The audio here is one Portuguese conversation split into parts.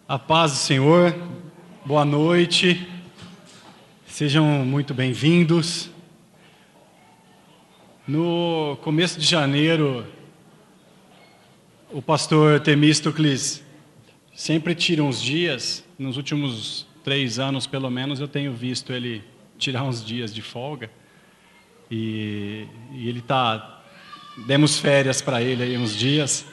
A paz do Senhor, boa noite, sejam muito bem-vindos. No começo de janeiro, o pastor Temístocles sempre tira uns dias, nos últimos 3 anos pelo menos eu tenho visto ele tirar uns dias de folga, e ele demos férias para ele aí uns dias,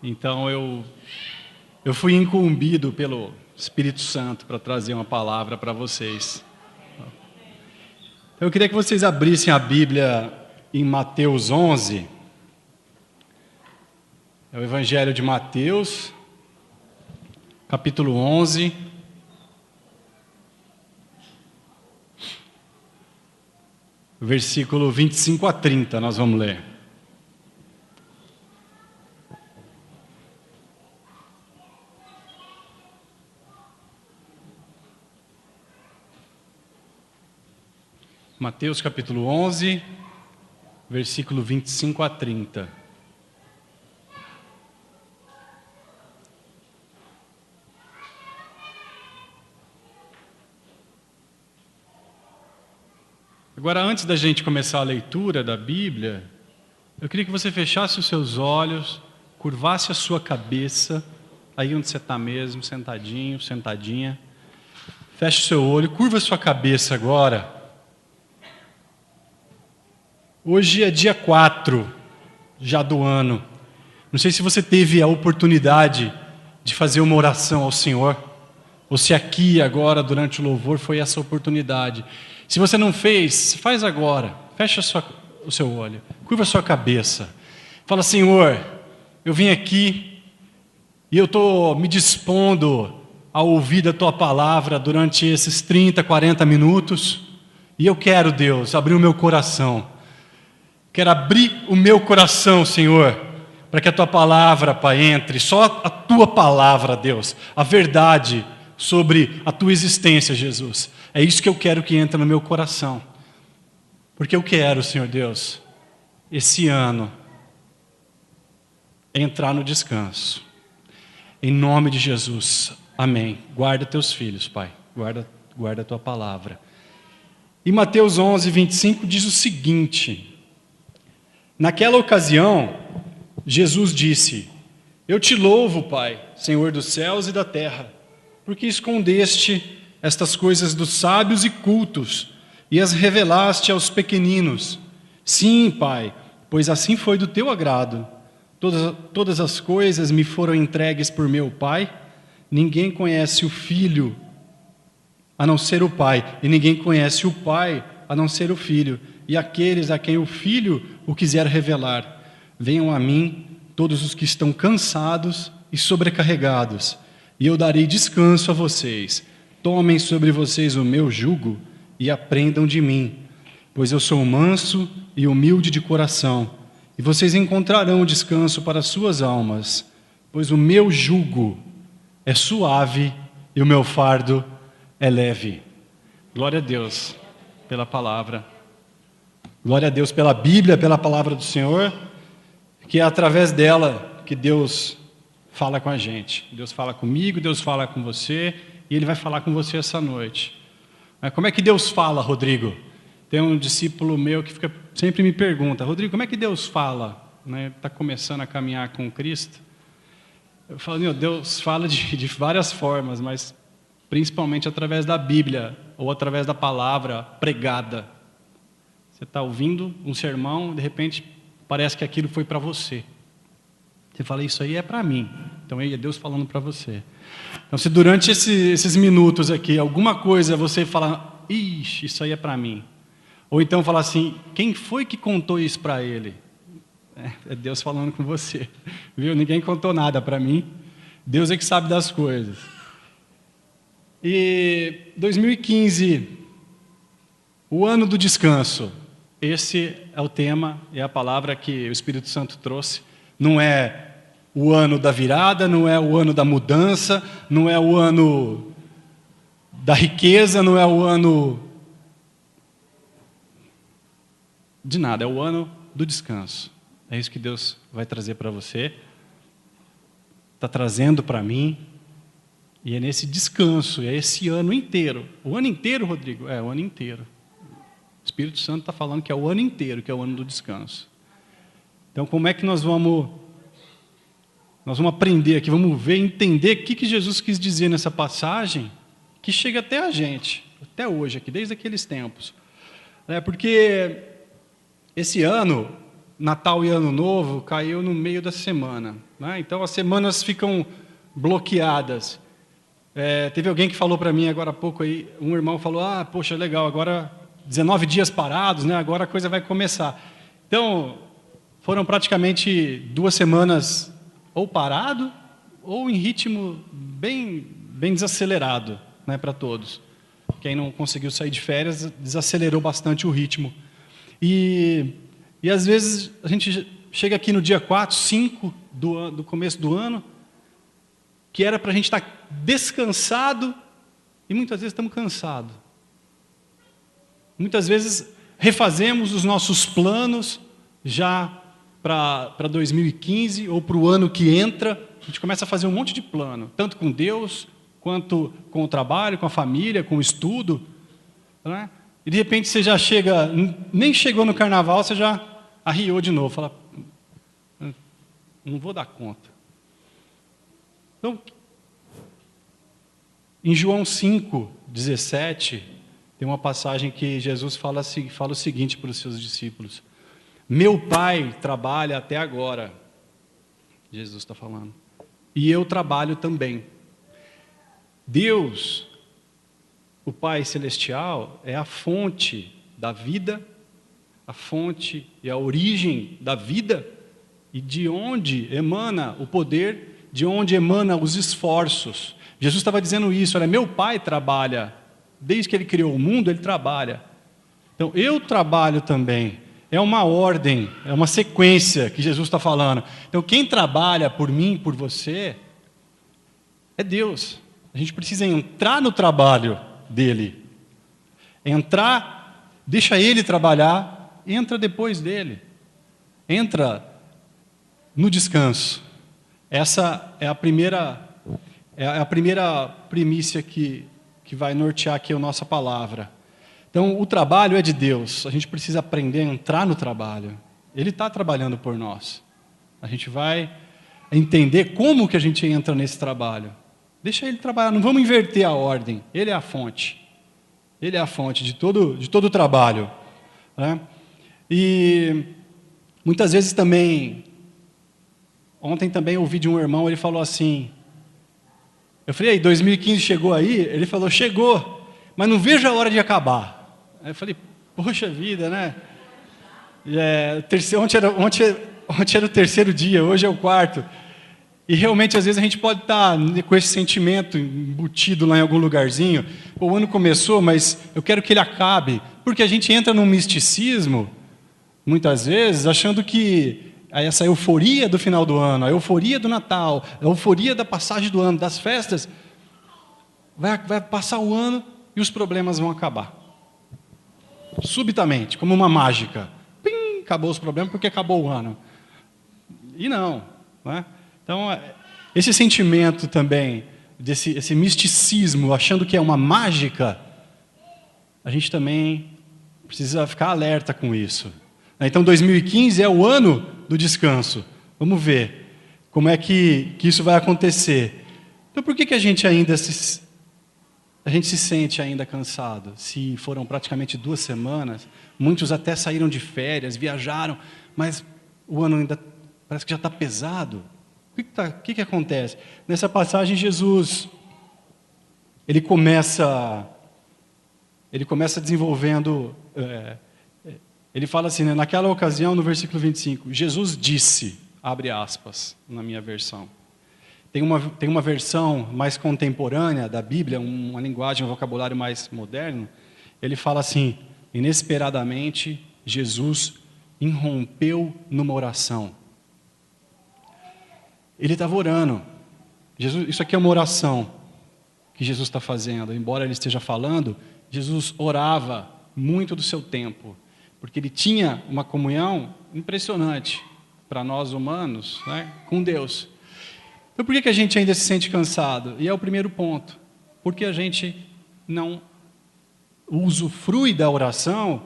então eu fui incumbido pelo Espírito Santo para trazer uma palavra para vocês. Eu queria que vocês abrissem a Bíblia em Mateus 11. É o Evangelho de Mateus, capítulo 11. Versículo 25 a 30, nós vamos ler. Mateus capítulo 11, versículo 25 a 30. Agora, antes da gente começar a leitura da Bíblia, eu queria que você fechasse os seus olhos, curvasse a sua cabeça, aí onde você está mesmo, sentadinho, sentadinha. Feche o seu olho, curva a sua cabeça agora. Hoje é dia 4 já do ano. Não sei se você teve a oportunidade de fazer uma oração ao Senhor, ou se aqui agora durante o louvor foi essa oportunidade. Se você não fez, faz agora. Fecha o seu olho, curva a sua cabeça. Fala: Senhor, eu vim aqui e eu estou me dispondo a ouvir da Tua palavra durante esses 30, 40 minutos. E eu quero, Deus, abrir o meu coração. Quero abrir o meu coração, Senhor, para que a Tua palavra, Pai, entre. Só a Tua palavra, Deus, a verdade sobre a Tua existência, Jesus. É isso que eu quero que entre no meu coração. Porque eu quero, Senhor Deus, esse ano, entrar no descanso. Em nome de Jesus, amém. Guarda Teus filhos, Pai. Guarda a Tua palavra. E Mateus 11, 25 diz o seguinte: naquela ocasião, Jesus disse: Eu te louvo, Pai, Senhor dos céus e da terra, porque escondeste estas coisas dos sábios e cultos e as revelaste aos pequeninos. Sim, Pai, pois assim foi do teu agrado. Todas as coisas me foram entregues por meu Pai. Ninguém conhece o Filho a não ser o Pai, e ninguém conhece o Pai a não ser o Filho, e aqueles a quem o Filho o quiser revelar. Venham a mim todos os que estão cansados e sobrecarregados, e eu darei descanso a vocês. Tomem sobre vocês o meu jugo e aprendam de mim, pois eu sou manso e humilde de coração, e vocês encontrarão descanso para suas almas, pois o meu jugo é suave e o meu fardo é leve. Glória a Deus pela palavra. Glória a Deus pela Bíblia, pela palavra do Senhor, que é através dela que Deus fala com a gente. Deus fala comigo, Deus fala com você, e Ele vai falar com você essa noite. Mas como é que Deus fala, Rodrigo? Tem um discípulo meu que sempre me pergunta: Rodrigo, como é que Deus fala? Está começando a caminhar com Cristo. Eu falo: meu, Deus fala de várias formas, mas principalmente através da Bíblia, ou através da palavra pregada. Você está ouvindo um sermão, de repente parece que aquilo foi para você. Você fala: isso aí é para mim. Então aí é Deus falando para você. Então, se durante esses minutos aqui, alguma coisa você fala: ixi, isso aí é para mim. Ou então falar assim: quem foi que contou isso para ele? É Deus falando com você. Viu? Ninguém contou nada para mim. Deus é que sabe das coisas. E 2015, o ano do descanso. Esse é o tema, é a palavra que o Espírito Santo trouxe. Não é o ano da virada, não é o ano da mudança, não é o ano da riqueza, não é o ano de nada, é o ano do descanso. É isso que Deus vai trazer para você, está trazendo para mim. E é nesse descanso, é esse ano inteiro. O ano inteiro, Rodrigo? É, o ano inteiro. O Espírito Santo está falando que é o ano inteiro, que é o ano do descanso. Então, como é que nós vamos aprender aqui, vamos ver, entender o que Jesus quis dizer nessa passagem, que chega até a gente, até hoje, aqui, desde aqueles tempos. Porque esse ano, Natal e Ano Novo, caiu no meio da semana. Né? Então, as semanas ficam bloqueadas. Teve alguém que falou para mim agora há pouco, aí, um irmão falou, poxa, legal, agora 19 dias parados, né? Agora a coisa vai começar. Então, foram praticamente 2 semanas ou parado, ou em ritmo bem desacelerado, né, para todos. Quem não conseguiu sair de férias, desacelerou bastante o ritmo. E às vezes, a gente chega aqui no dia 4, 5 do começo do ano, que era para a gente estar descansado, e muitas vezes estamos cansados. Muitas vezes refazemos os nossos planos já para 2015 ou para o ano que entra. A gente começa a fazer um monte de plano, tanto com Deus, quanto com o trabalho, com a família, com o estudo. Né? E de repente você já chega, nem chegou no carnaval, você já arriou de novo. Fala, não vou dar conta. Então, em João 5:17, tem uma passagem que Jesus fala o seguinte para os seus discípulos: meu Pai trabalha até agora, Jesus está falando, e eu trabalho também. Deus, o Pai Celestial, é a fonte da vida, a fonte e a origem da vida, e de onde emana o poder, de onde emana os esforços. Jesus estava dizendo isso, olha, meu Pai trabalha, desde que Ele criou o mundo, Ele trabalha. Então, eu trabalho também. É uma ordem, é uma sequência que Jesus está falando. Então, quem trabalha por mim, por você, é Deus. A gente precisa entrar no trabalho dEle. Entrar, deixa Ele trabalhar, entra depois dEle. Entra no descanso. Essa é a primeira primícia que vai nortear aqui a nossa palavra. Então, o trabalho é de Deus. A gente precisa aprender a entrar no trabalho. Ele está trabalhando por nós. A gente vai entender como que a gente entra nesse trabalho. Deixa Ele trabalhar. Não vamos inverter a ordem. Ele é a fonte. Ele é a fonte de todo o trabalho. Né? E muitas vezes também... Ontem também ouvi de um irmão, ele falou assim... Eu falei, aí, 2015 chegou aí? Ele falou, chegou, mas não vejo a hora de acabar. Aí eu falei, poxa vida, né? Ontem era o 3º dia, hoje é o 4º. E realmente, às vezes, a gente pode estar com esse sentimento embutido lá em algum lugarzinho. O ano começou, mas eu quero que ele acabe. Porque a gente entra num misticismo, muitas vezes, achando que essa euforia do final do ano, a euforia do Natal, a euforia da passagem do ano, das festas, vai passar o ano e os problemas vão acabar. Subitamente, como uma mágica. Pim, acabou os problemas porque acabou o ano. E não. Né? Então, esse sentimento também, esse misticismo, achando que é uma mágica, a gente também precisa ficar alerta com isso. Então, 2015 é o ano do descanso. Vamos ver como é que isso vai acontecer. Então, por que a gente ainda se sente ainda cansado? Se foram praticamente 2 semanas, muitos até saíram de férias, viajaram, mas o ano ainda parece que já está pesado. O que acontece? Nessa passagem, Jesus, ele começa desenvolvendo... Ele fala assim, né, naquela ocasião, no versículo 25, Jesus disse, abre aspas, na minha versão. Tem uma versão mais contemporânea da Bíblia, uma linguagem, um vocabulário mais moderno. Ele fala assim, inesperadamente, Jesus irrompeu numa oração. Ele estava orando. Isso aqui é uma oração que Jesus está fazendo. Embora ele esteja falando, Jesus orava muito do seu tempo. Porque ele tinha uma comunhão impressionante para nós humanos, né, com Deus. Então por que a gente ainda se sente cansado? E é o primeiro ponto. Porque a gente não usufrui da oração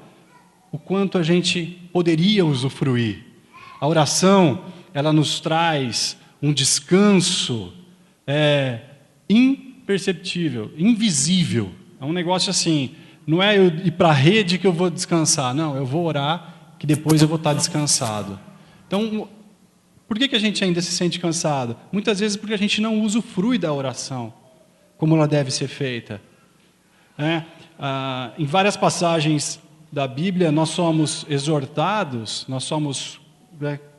o quanto a gente poderia usufruir. A oração, ela nos traz um descanso imperceptível, invisível. É um negócio assim, não é eu ir para a rede que eu vou descansar, não, eu vou orar que depois eu vou estar descansado. Então, por que a gente ainda se sente cansado? Muitas vezes porque a gente não usufrui da oração como ela deve ser feita. Em várias passagens da Bíblia, nós somos exortados, nós somos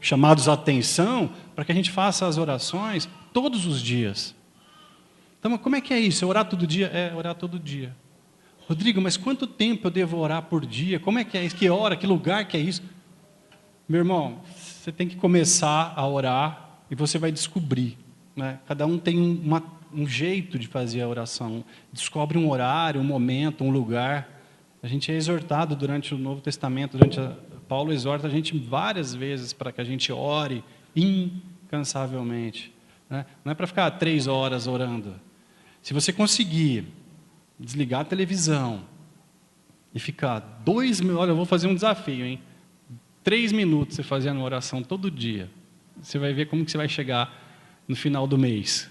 chamados à atenção para que a gente faça as orações todos os dias. Então, como é que é isso? É orar todo dia? É orar todo dia. Rodrigo, mas quanto tempo eu devo orar por dia? Como é que é isso? Que hora, que lugar que é isso? Meu irmão, você tem que começar a orar e você vai descobrir. Né? Cada um tem um jeito de fazer a oração. Descobre um horário, um momento, um lugar. A gente é exortado durante o Novo Testamento, Paulo exorta a gente várias vezes para que a gente ore incansavelmente. Né? Não é para ficar 3 horas orando. Se você conseguir desligar a televisão e ficar 2 minutos, olha, eu vou fazer um desafio, hein? 3 minutos você fazendo uma oração todo dia, você vai ver como que você vai chegar no final do mês,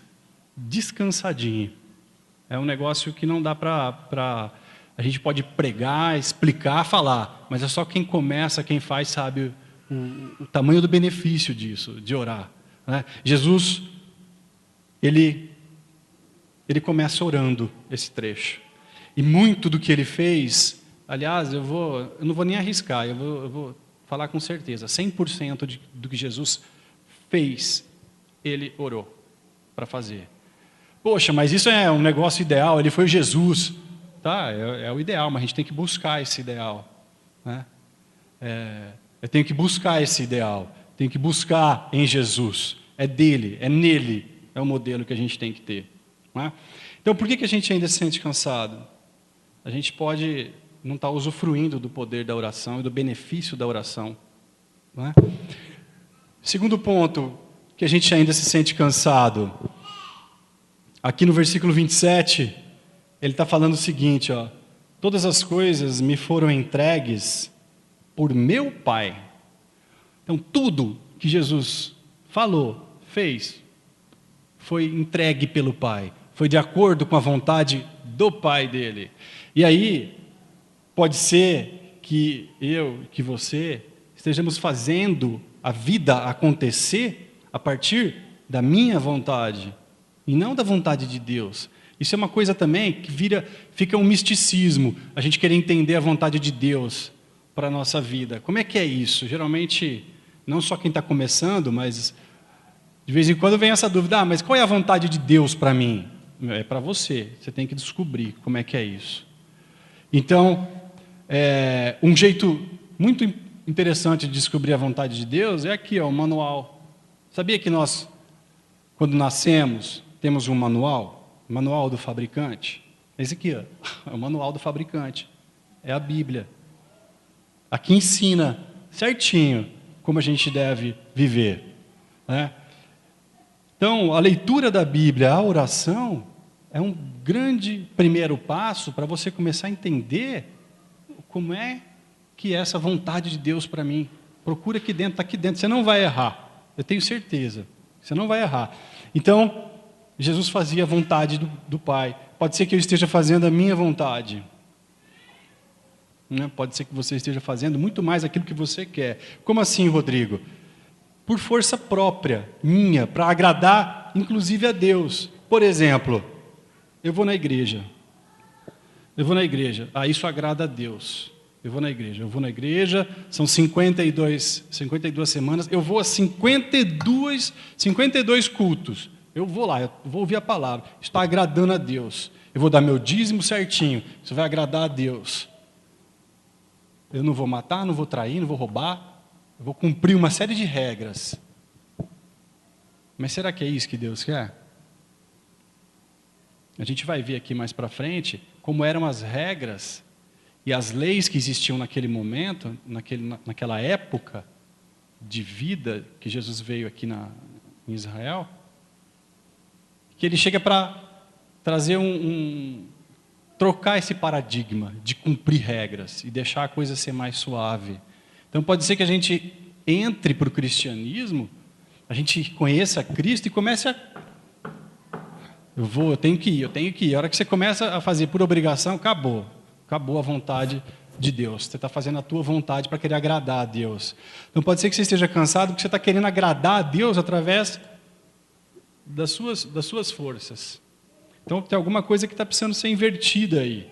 descansadinho. É um negócio que não dá para... A gente pode pregar, explicar, falar, mas é só quem começa, quem faz, sabe o tamanho do benefício disso, de orar. Né? Jesus, ele começa orando esse trecho. E muito do que ele fez, aliás, eu não vou nem arriscar, eu vou falar com certeza, 100% do que Jesus fez, ele orou para fazer. Poxa, mas isso é um negócio ideal, ele foi Jesus. Tá, é o ideal, mas a gente tem que buscar esse ideal. Né? Eu tenho que buscar esse ideal, tenho que buscar em Jesus. É dele, é nele, é o modelo que a gente tem que ter. Né? Então, por que a gente ainda se sente cansado? A gente pode não estar usufruindo do poder da oração e do benefício da oração. Né? Segundo ponto, que a gente ainda se sente cansado. Aqui no versículo 27, ele está falando o seguinte, ó, todas as coisas me foram entregues por meu Pai. Então, tudo que Jesus falou, fez, foi entregue pelo Pai. Foi de acordo com a vontade do Pai dele. E aí, pode ser que eu, que você, estejamos fazendo a vida acontecer a partir da minha vontade, e não da vontade de Deus. Isso é uma coisa também que fica um misticismo, a gente querer entender a vontade de Deus para a nossa vida. Como é que é isso? Geralmente, não só quem está começando, mas de vez em quando vem essa dúvida, mas qual é a vontade de Deus para mim? É para você, você tem que descobrir como é que é isso. Então, um jeito muito interessante de descobrir a vontade de Deus é aqui, ó, o manual. Sabia que nós, quando nascemos, temos um manual? Manual do fabricante. Esse aqui, ó, é o manual do fabricante. É a Bíblia. Aqui ensina certinho como a gente deve viver. Né? Então, a leitura da Bíblia, a oração, é um grande primeiro passo para você começar a entender como é que é essa vontade de Deus para mim. Procura aqui dentro, está aqui dentro. Você não vai errar. Eu tenho certeza. Você não vai errar. Então, Jesus fazia a vontade do Pai. Pode ser que eu esteja fazendo a minha vontade. Né? Pode ser que você esteja fazendo muito mais aquilo que você quer. Como assim, Rodrigo? Por força própria, minha, para agradar, inclusive, a Deus. Por exemplo, eu vou na igreja. Isso agrada a Deus. Eu vou na igreja, são 52 semanas, eu vou a 52 cultos. Eu vou lá, eu vou ouvir a palavra. Está agradando a Deus. Eu vou dar meu dízimo certinho. Isso vai agradar a Deus. Eu não vou matar, não vou trair, não vou roubar. Eu vou cumprir uma série de regras. Mas será que é isso que Deus quer? A gente vai ver aqui mais para frente como eram as regras e as leis que existiam naquele momento, naquela época de vida que Jesus veio aqui em Israel. que ele chega para trazer trocar esse paradigma de cumprir regras e deixar a coisa ser mais suave. Então pode ser que a gente entre para o cristianismo, a gente conheça Cristo e comece a... eu tenho que ir. A hora que você começa a fazer por obrigação, acabou a vontade de Deus. Você está fazendo a tua vontade para querer agradar a Deus. Então pode ser que você esteja cansado porque você está querendo agradar a Deus através das suas forças. Então tem alguma coisa que está precisando ser invertida aí.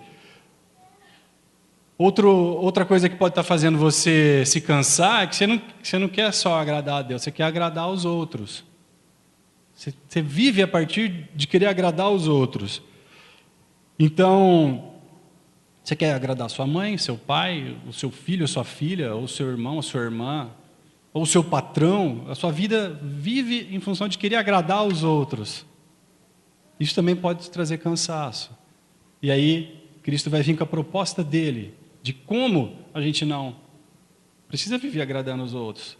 Outra coisa que pode estar fazendo você se cansar é que você não quer só agradar a Deus, você quer agradar aos outros. Você vive a partir de querer agradar os outros. Então, você quer agradar sua mãe, seu pai, o seu filho, a sua filha, ou seu irmão, a sua irmã, ou o seu patrão. A sua vida vive em função de querer agradar os outros. Isso também pode trazer cansaço. E aí, Cristo vai vir com a proposta dele, de como a gente não precisa viver agradando os outros.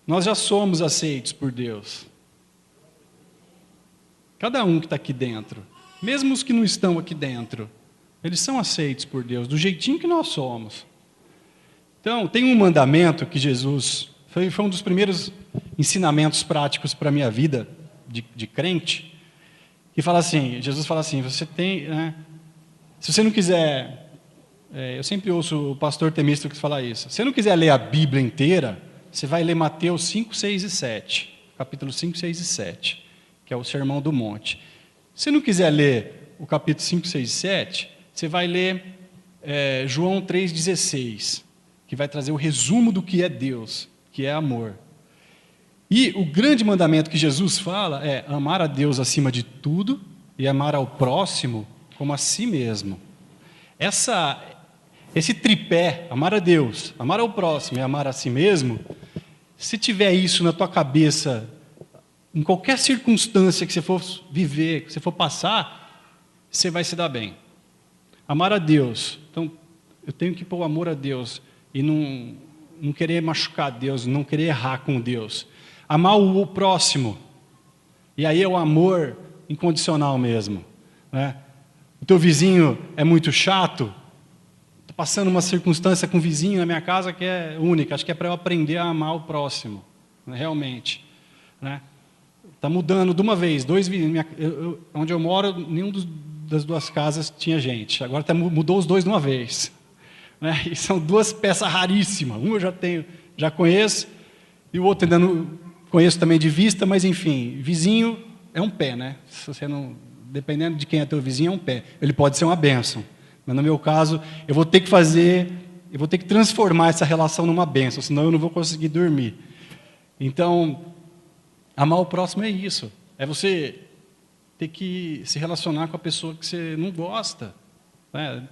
Nós já somos aceitos por Deus. Cada um que está aqui dentro, mesmo os que não estão aqui dentro, eles são aceitos por Deus, do jeitinho que nós somos. Então, tem um mandamento que Jesus... Foi um dos primeiros ensinamentos práticos para a minha vida, de crente, que fala assim, Jesus fala assim, você tem... se você não quiser... eu sempre ouço o pastor Temístocles falar isso. Se você não quiser ler a Bíblia inteira, você vai ler Mateus 5, 6 e 7. Capítulo 5, 6 e 7, que é o Sermão do Monte. Se não quiser ler o capítulo 5, 6 e 7, você vai ler João 3,16, que vai trazer o resumo do que é Deus, que é amor. E o grande mandamento que Jesus fala é amar a Deus acima de tudo e amar ao próximo como a si mesmo. Esse tripé, amar a Deus, amar ao próximo e amar a si mesmo, se tiver isso na tua cabeça, em qualquer circunstância que você for viver, que você for passar, você vai se dar bem. Amar a Deus. Então, eu tenho que pôr o amor a Deus e não querer machucar Deus, não querer errar com Deus. Amar o próximo. E aí é o amor incondicional mesmo. Né? O teu vizinho é muito chato, estou passando uma circunstância com o vizinho na minha casa que é única, acho que é para eu aprender a amar o próximo, né? Realmente. Está mudando de uma vez, onde eu moro, nenhum das duas casas tinha gente, agora mudou os dois de uma vez. Né? E são duas peças raríssimas, um eu já conheço, e o outro ainda não conheço também de vista, mas enfim, vizinho é um pé, né? Se você não... Dependendo de quem é teu vizinho, é um pé. Ele pode ser uma bênção. Mas no meu caso, eu vou ter que transformar essa relação numa bênção, senão eu não vou conseguir dormir. Então, amar o próximo é isso. É você ter que se relacionar com a pessoa que você não gosta.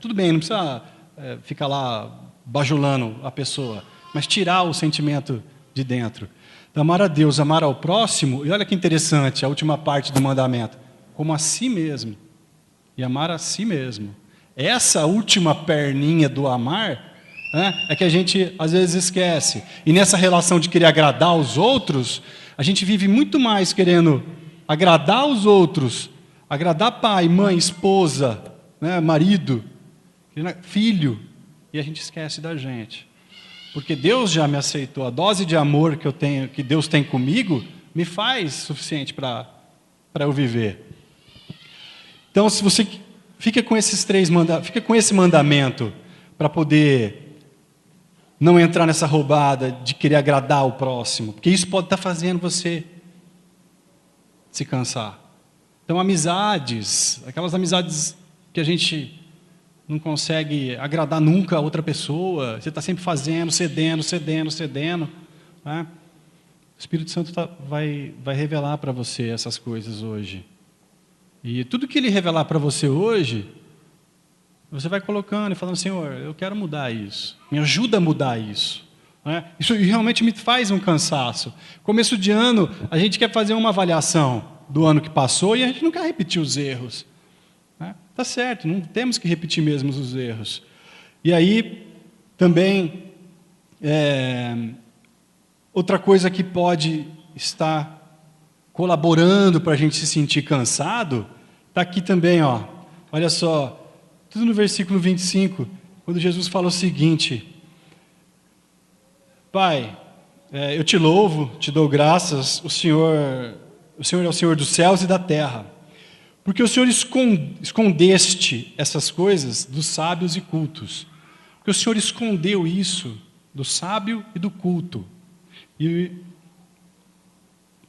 Tudo bem, não precisa ficar lá bajulando a pessoa, mas tirar o sentimento de dentro. Então, amar a Deus, amar ao próximo, e olha que interessante, a última parte do mandamento, como a si mesmo, e amar a si mesmo. Essa última perninha do amar, é que a gente às vezes esquece. E nessa relação de querer agradar os outros, a gente vive muito mais querendo agradar os outros, agradar pai, mãe, esposa, marido, filho, e a gente esquece da gente. Porque Deus já me aceitou, a dose de amor que eu tenho, que Deus tem comigo, me faz suficiente para eu viver. Então, se você fica com esse mandamento para poder não entrar nessa roubada de querer agradar o próximo, porque isso pode estar fazendo você se cansar. Então, amizades, aquelas amizades que a gente não consegue agradar nunca a outra pessoa, você está sempre fazendo, cedendo. Né? O Espírito Santo vai revelar para você essas coisas hoje. E tudo que Ele revelar para você hoje, você vai colocando e falando, Senhor, eu quero mudar isso. Me ajuda a mudar isso. Né? Isso realmente me faz um cansaço. Começo de ano, a gente quer fazer uma avaliação do ano que passou e a gente não quer repetir os erros. Tá certo, não temos que repetir mesmo os erros. E aí, também, outra coisa que pode estar colaborando para a gente se sentir cansado, está aqui também, ó. Olha só, tudo no versículo 25, quando Jesus fala o seguinte: Pai, eu te louvo, te dou graças, o Senhor é o Senhor dos céus e da terra, porque o Senhor escondeste essas coisas dos sábios e cultos, porque o Senhor escondeu isso do sábio e do culto,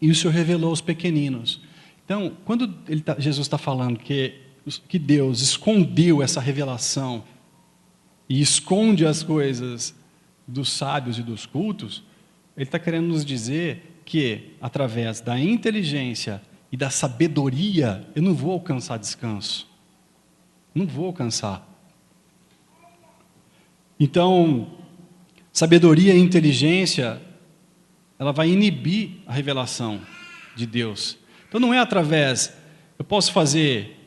e o Senhor revelou aos pequeninos. Então, quando Jesus está falando que Deus escondeu essa revelação e esconde as coisas dos sábios e dos cultos, Ele está querendo nos dizer que, através da inteligência e da sabedoria, eu não vou alcançar descanso. Não vou alcançar. Então, sabedoria e inteligência, ela vai inibir a revelação de Deus. Então não é através, eu posso fazer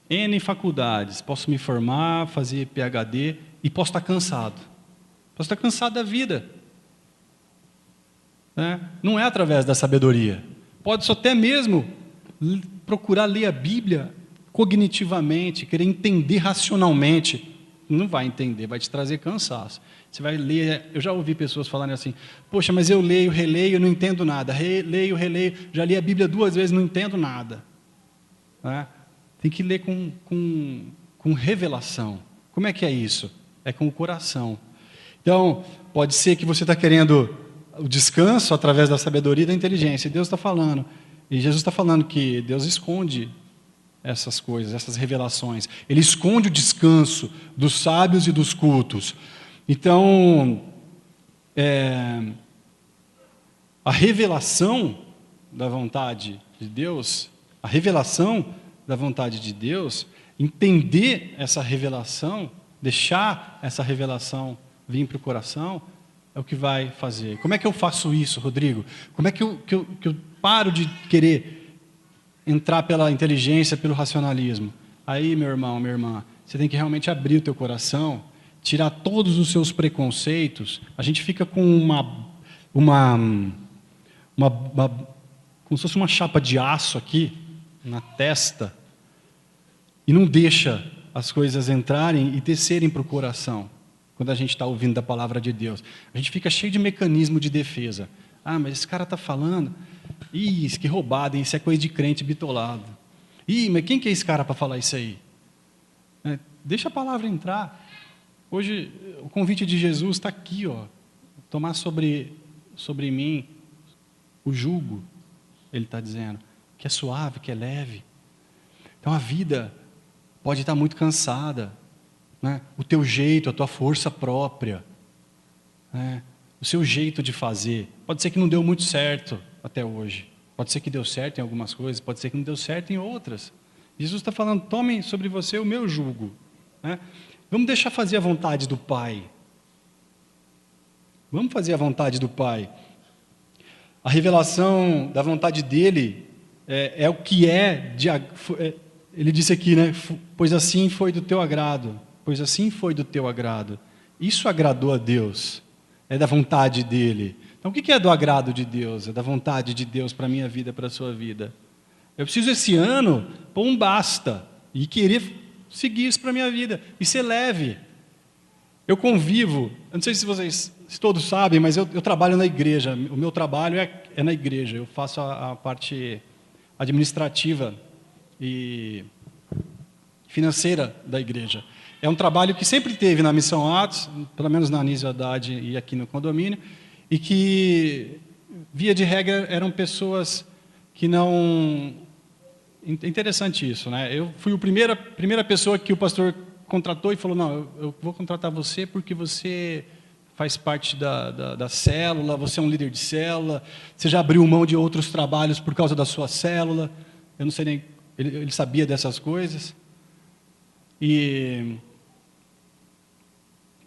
N faculdades, posso me formar, fazer PhD e posso estar cansado. Posso estar cansado da vida. Não é através da sabedoria. Pode só até mesmo procurar ler a Bíblia cognitivamente, querer entender racionalmente. Não vai entender, vai te trazer cansaço. Você vai ler, eu já ouvi pessoas falarem assim: poxa, mas eu leio, releio, não entendo nada. Leio, releio, já li a Bíblia 2 vezes, não entendo nada. Tem que ler com revelação. Como é que é isso? É com o coração. Então, pode ser que você está querendo o descanso através da sabedoria e da inteligência. E Deus está falando, e Jesus está falando que Deus esconde essas coisas, essas revelações. Ele esconde o descanso dos sábios e dos cultos. Então, a revelação da vontade de Deus, entender essa revelação, deixar essa revelação vir para o coração, é o que vai fazer. Como é que eu faço isso, Rodrigo? Como é que eu paro de querer entrar pela inteligência, pelo racionalismo? Aí, meu irmão, minha irmã, você tem que realmente abrir o teu coração, tirar todos os seus preconceitos. A gente fica com como se fosse uma chapa de aço aqui na testa e não deixa as coisas entrarem e descerem para o coração. Quando a gente está ouvindo da palavra de Deus, a gente fica cheio de mecanismo de defesa. Mas esse cara está falando, isso que roubado, isso é coisa de crente bitolado. Mas quem que é esse cara para falar isso aí? Deixa a palavra entrar. Hoje, o convite de Jesus está aqui, ó. Tomar sobre mim o jugo, Ele está dizendo, que é suave, que é leve. Então a vida pode estar muito cansada, o teu jeito, a tua força própria, o seu jeito de fazer. Pode ser que não deu muito certo até hoje. Pode ser que deu certo em algumas coisas, pode ser que não deu certo em outras. Jesus está falando, tomem sobre você o meu jugo. Vamos deixar fazer a vontade do Pai. Vamos fazer a vontade do Pai. A revelação da vontade dEle é o que ele disse aqui, pois assim foi do teu agrado. Pois assim foi do teu agrado. Isso agradou a Deus. É da vontade dEle. Então o que é do agrado de Deus? É da vontade de Deus para a minha vida, para a sua vida. Eu preciso esse ano pôr um basta e querer seguir isso para a minha vida e ser leve. Eu convivo, eu não sei se todos sabem, mas eu trabalho na igreja. O meu trabalho é na igreja. Eu faço a parte administrativa e financeira da igreja. É um trabalho que sempre teve na Missão Atos, pelo menos na Anísio Haddad e aqui no condomínio, e que, via de regra, eram pessoas que não... Interessante isso, Eu fui a primeira pessoa que o pastor contratou e falou, não, eu vou contratar você porque você faz parte da célula, você é um líder de célula, você já abriu mão de outros trabalhos por causa da sua célula. Eu não sei nem... Ele sabia dessas coisas. E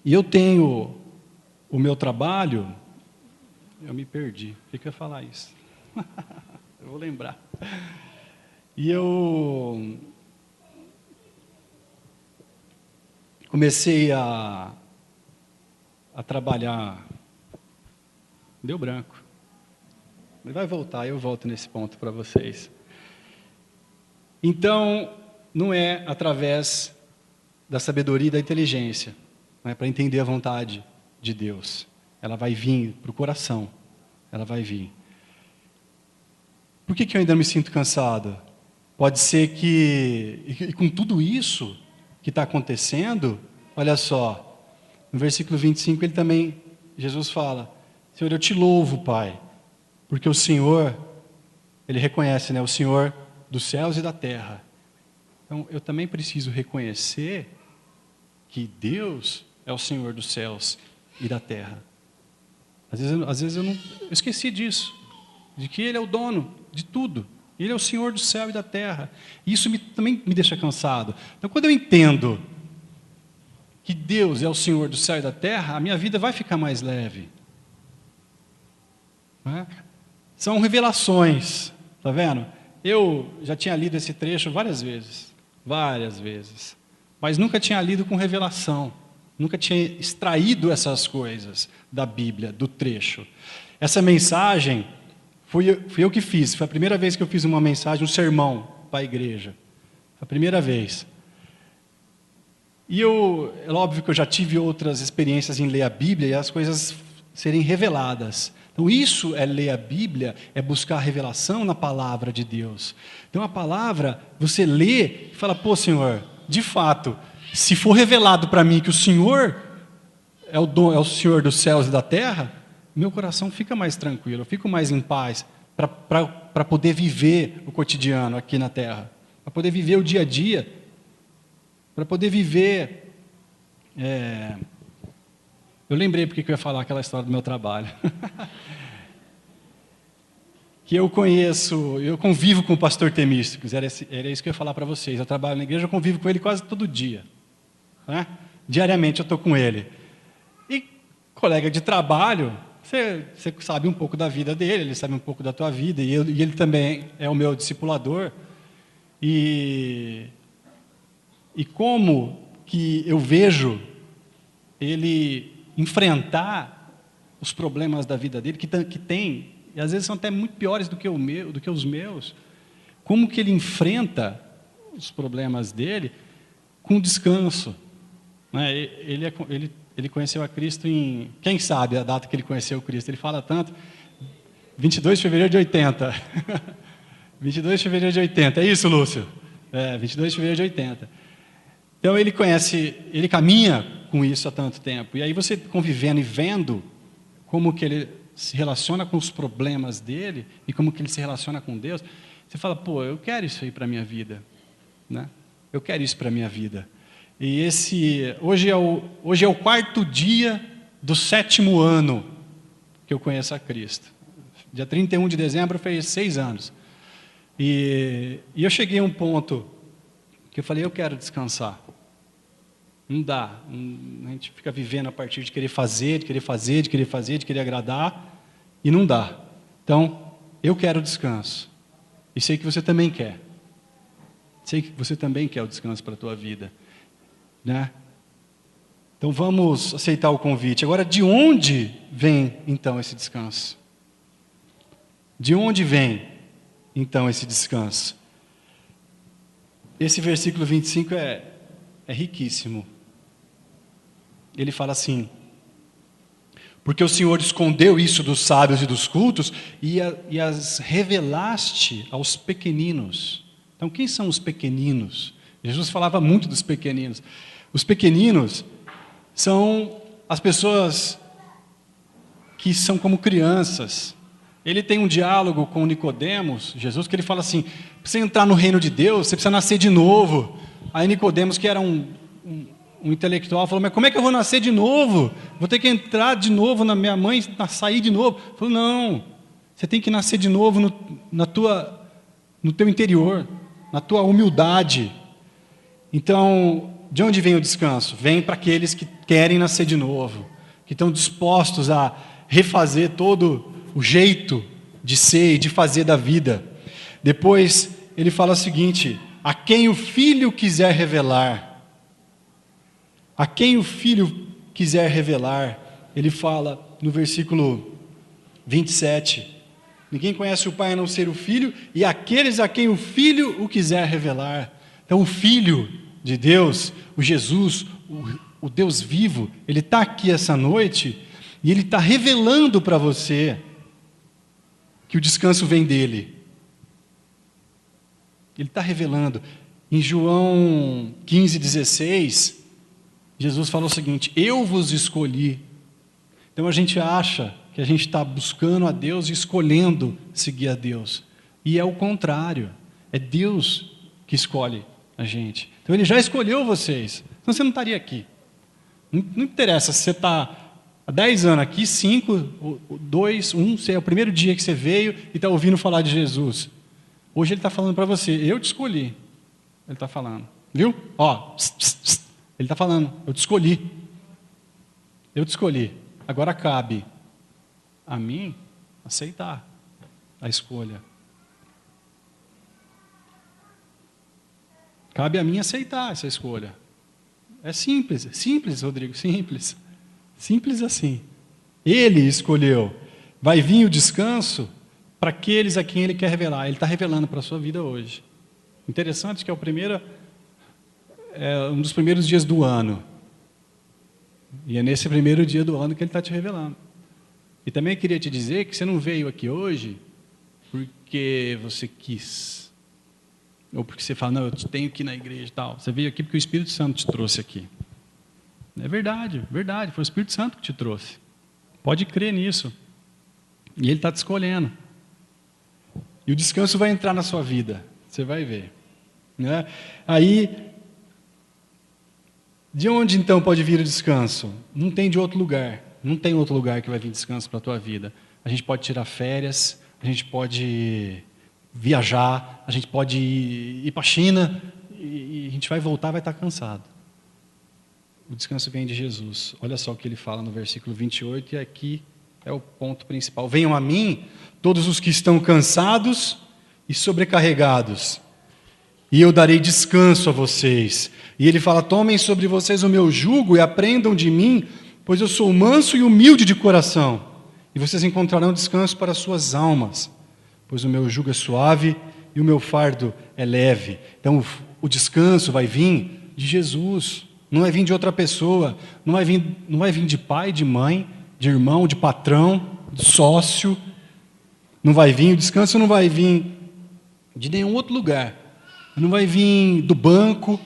eu tenho o meu trabalho... Eu me perdi. O que eu ia falar isso? Eu vou lembrar. E eu comecei a trabalhar. Deu branco. Ele vai voltar, eu volto nesse ponto para vocês. Então, não é através da sabedoria e da inteligência, não é para entender a vontade de Deus. Ela vai vir para o coração, ela vai vir. Por que eu ainda me sinto cansado? Pode ser que, e com tudo isso que está acontecendo, olha só, no versículo 25 ele também, Jesus fala, Senhor, eu te louvo, Pai, porque o Senhor, ele reconhece, né, o Senhor dos céus e da terra. Então, eu também preciso reconhecer que Deus é o Senhor dos céus e da terra. Às vezes eu esqueci disso, de que Ele é o dono de tudo. Ele é o Senhor do céu e da terra. E isso também me deixa cansado. Então, quando eu entendo que Deus é o Senhor do céu e da terra, a minha vida vai ficar mais leve. Não é? São revelações, tá vendo? Eu já tinha lido esse trecho várias vezes, mas nunca tinha lido com revelação, nunca tinha extraído essas coisas da Bíblia, do trecho. Essa mensagem, fui eu que fiz, foi a primeira vez que eu fiz uma mensagem, um sermão para a igreja, foi a primeira vez. E é óbvio que eu já tive outras experiências em ler a Bíblia e as coisas serem reveladas. Então, isso é ler a Bíblia, é buscar a revelação na palavra de Deus. Então, a palavra, você lê e fala, pô, Senhor, de fato, se for revelado para mim que o Senhor é o Senhor dos céus e da terra, meu coração fica mais tranquilo, eu fico mais em paz para poder viver o cotidiano aqui na terra, para poder viver o dia a dia, para poder viver... Eu lembrei porque que eu ia falar aquela história do meu trabalho. Que eu convivo com o pastor Temísticos, era isso que eu ia falar para vocês. Eu trabalho na igreja, eu convivo com ele quase todo dia. Né? Diariamente eu estou com ele. E colega de trabalho, você sabe um pouco da vida dele, ele sabe um pouco da tua vida, e ele também é o meu discipulador. E como que eu vejo ele enfrentar os problemas da vida dele, que tem, e às vezes são até muito piores do que os meus, como que ele enfrenta os problemas dele com descanso. Né? Ele conheceu a Cristo em, quem sabe a data que ele conheceu Cristo, ele fala tanto, 22 de fevereiro de 80. 22 de fevereiro de 80, é isso, Lúcio? 22 de fevereiro de 80. Então ele caminha com isso há tanto tempo. E aí você convivendo e vendo como que ele se relaciona com os problemas dele e como que ele se relaciona com Deus, você fala, pô, eu quero isso aí para a minha vida. Né? Eu quero isso para a minha vida. E hoje é o quarto dia do 7º ano que eu conheço a Cristo. Dia 31 de dezembro fez 6 anos. E eu cheguei a um ponto que eu falei, eu quero descansar. Não dá. A gente fica vivendo a partir de querer fazer, de querer agradar, e não dá. Então, eu quero descanso. E sei que você também quer. Sei que você também quer o descanso para a tua vida. Né? Então, vamos aceitar o convite. Agora, de onde vem, então, esse descanso? De onde vem, então, esse descanso? Esse versículo 25 é riquíssimo. Ele fala assim, porque o Senhor escondeu isso dos sábios e dos cultos e as revelaste aos pequeninos. Então, quem são os pequeninos? Jesus falava muito dos pequeninos. Os pequeninos são as pessoas que são como crianças. Ele tem um diálogo com Nicodemos, Jesus, que ele fala assim, para você entrar no reino de Deus, você precisa nascer de novo. Aí Nicodemos, que era um intelectual, falou, mas como é que eu vou nascer de novo? Vou ter que entrar de novo na minha mãe, sair de novo. Ele falou, não, você tem que nascer de novo no teu interior, na tua humildade. Então, de onde vem o descanso? Vem para aqueles que querem nascer de novo, que estão dispostos a refazer todo o jeito de ser e de fazer da vida. Depois, ele fala o seguinte, a quem o Filho quiser revelar, a quem o Filho quiser revelar, ele fala no versículo 27, Ninguém conhece o Pai a não ser o Filho, e aqueles a quem o Filho o quiser revelar. Então, o Filho de Deus, o Jesus, o Deus vivo, Ele está aqui essa noite, e Ele está revelando para você que o descanso vem dEle. Ele está revelando. Em João 15,16, Jesus falou o seguinte: eu vos escolhi. Então a gente acha que a gente está buscando a Deus e escolhendo seguir a Deus. E é o contrário. É Deus que escolhe a gente. Então Ele já escolheu vocês. Então você não estaria aqui. Não interessa se você está há 10 anos aqui, 5, 2, 1, se é o primeiro dia que você veio e está ouvindo falar de Jesus. Hoje Ele está falando para você: eu te escolhi. Ele está falando. Viu? Ó, Ele está falando: eu te escolhi. Eu te escolhi. Agora cabe a mim aceitar a escolha. Cabe a mim aceitar essa escolha. É simples, simples, Rodrigo, simples. Simples assim. Ele escolheu. Vai vir o descanso para aqueles a quem Ele quer revelar. Ele está revelando para a sua vida hoje. Interessante que é um dos primeiros dias do ano. E é nesse primeiro dia do ano que Ele está te revelando. E também queria te dizer que você não veio aqui hoje porque você quis. Ou porque você fala: não, eu tenho que ir na igreja e tal. Você veio aqui porque o Espírito Santo te trouxe aqui. É verdade, verdade. Foi o Espírito Santo que te trouxe. Pode crer nisso. E Ele está te escolhendo. E o descanso vai entrar na sua vida. Você vai ver. Né? Aí, de onde então pode vir o descanso? Não tem de outro lugar. Não tem outro lugar que vai vir descanso para a tua vida. A gente pode tirar férias, a gente pode viajar, a gente pode ir para a China, e a gente vai voltar, vai estar cansado. O descanso vem de Jesus. Olha só o que Ele fala no versículo 28, e aqui é o ponto principal. Venham a mim, todos os que estão cansados e sobrecarregados, e eu darei descanso a vocês. E Ele fala: tomem sobre vocês o meu jugo e aprendam de mim, pois eu sou manso e humilde de coração, e vocês encontrarão descanso para as suas almas, pois o meu jugo é suave e o meu fardo é leve. Então o descanso vai vir de Jesus, não vai vir de outra pessoa, não vai vir de pai, de mãe, de irmão, de patrão, de sócio. Não vai vir, o descanso não vai vir de nenhum outro lugar. Não vai vir do banco,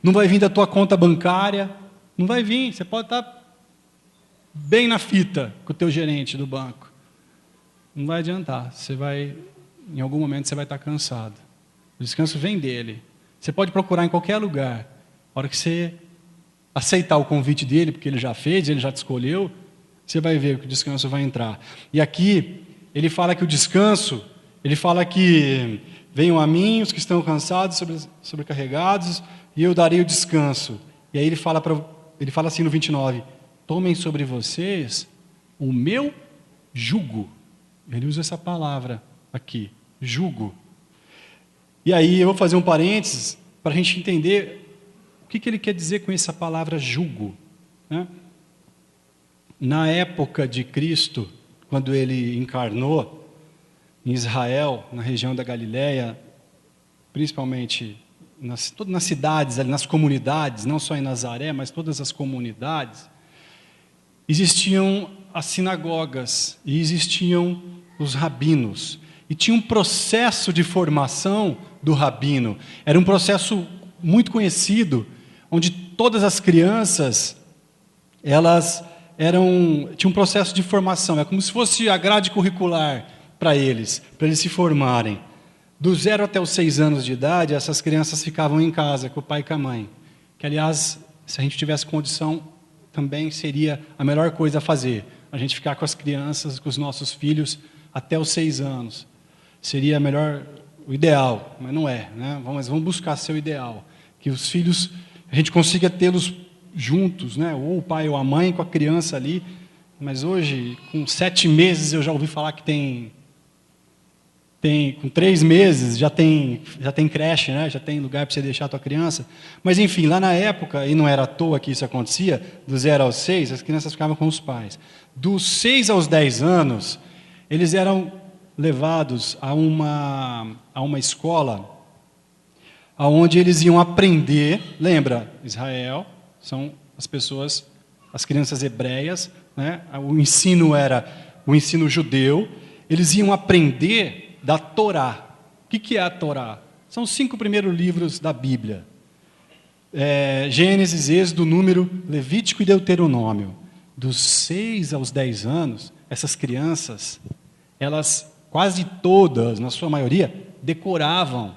não vai vir da tua conta bancária, não vai vir. Você pode estar bem na fita com o teu gerente do banco. Não vai adiantar. Em algum momento você vai estar cansado. O descanso vem dele. Você pode procurar em qualquer lugar. A hora que você aceitar o convite dele, porque ele já fez, ele já te escolheu, você vai ver que o descanso vai entrar. E aqui, ele fala que o descanso, ele fala que venham a mim os que estão cansados, sobrecarregados, e eu darei o descanso. E aí ele fala assim no 29, tomem sobre vocês o meu jugo. Ele usa essa palavra aqui, jugo. E aí eu vou fazer um parênteses para a gente entender o que ele quer dizer com essa palavra jugo. Né? Na época de Cristo, quando Ele encarnou em Israel, na região da Galileia, principalmente nas cidades, nas comunidades, não só em Nazaré, mas todas as comunidades, existiam as sinagogas e existiam os rabinos. E tinha um processo de formação do rabino. Era um processo muito conhecido, onde todas as crianças, tinham um processo de formação. É como se fosse a grade curricular para eles se formarem. Do 0 até os 6 anos de idade, essas crianças ficavam em casa com o pai e com a mãe. Que, aliás, se a gente tivesse condição, também seria a melhor coisa a fazer. A gente ficar com as crianças, com os nossos filhos, até os 6 anos. Seria o ideal, mas não é. Né? Vamos buscar ser o ideal. Que os filhos, a gente consiga tê-los juntos, né? Ou o pai ou a mãe com a criança ali. Mas hoje, com 7 meses, eu já ouvi falar que com 3 meses já tem creche, né? Já tem lugar para você deixar a tua criança. Mas enfim, lá na época, e não era à toa que isso acontecia, do 0 aos 6, as crianças ficavam com os pais. Dos 6 aos 10 anos, eles eram levados a uma escola onde eles iam aprender. Lembra, Israel são as crianças hebreias, né? O ensino era o ensino judeu. Eles iam aprender da Torá. O que é a Torá? São os 5 primeiros livros da Bíblia. Gênesis, Êxodo, Número, Levítico e Deuteronômio. Dos 6 aos 10 anos, essas crianças, elas quase todas, na sua maioria, decoravam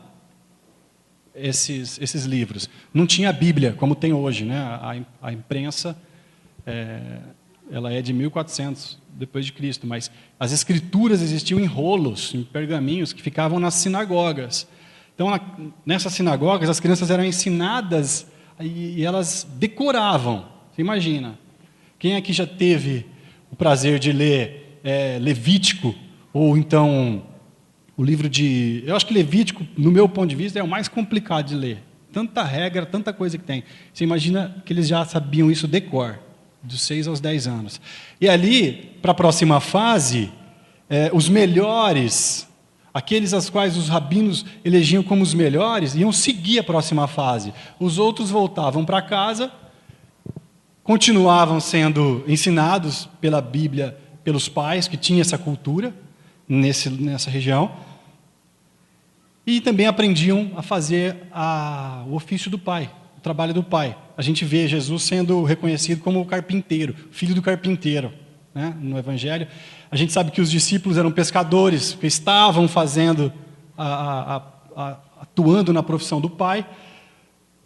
esses livros. Não tinha Bíblia, como tem hoje, né? A imprensa, ela é de 1400 depois de Cristo, mas as escrituras existiam em rolos, em pergaminhos, que ficavam nas sinagogas. Então, nessas sinagogas, as crianças eram ensinadas e elas decoravam. Você imagina? Quem aqui já teve o prazer de ler Levítico, ou então o livro de... Eu acho que Levítico, no meu ponto de vista, é o mais complicado de ler. Tanta regra, tanta coisa que tem. Você imagina que eles já sabiam isso de cor, dos 6 aos 10 anos. E ali, para a próxima fase, os melhores, aqueles aos quais os rabinos elegiam como os melhores, iam seguir a próxima fase. Os outros voltavam para casa, continuavam sendo ensinados pela Bíblia, pelos pais, que tinham essa cultura, nessa região, e também aprendiam a fazer o ofício do pai, o trabalho do pai. A gente vê Jesus sendo reconhecido como o carpinteiro, filho do carpinteiro, né, no Evangelho. A gente sabe que os discípulos eram pescadores, que estavam fazendo, atuando na profissão do pai,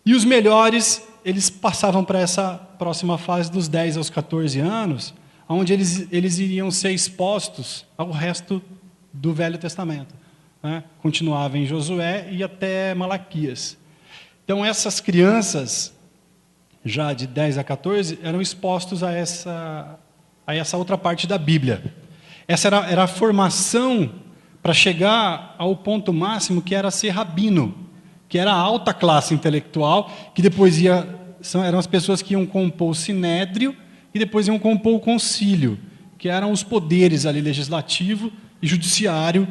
e os melhores, eles passavam para essa próxima fase dos 10 aos 14 anos, onde eles iriam ser expostos ao resto do Velho Testamento, né? Continuava em Josué e até Malaquias. Então, essas crianças, já de 10 a 14, eram expostos a essa outra parte da Bíblia. Essa era a formação para chegar ao ponto máximo, que era ser rabino, que era a alta classe intelectual, que depois eram as pessoas que iam compor o Sinédrio e depois iam compor o concílio, que eram os poderes ali, legislativo e judiciário,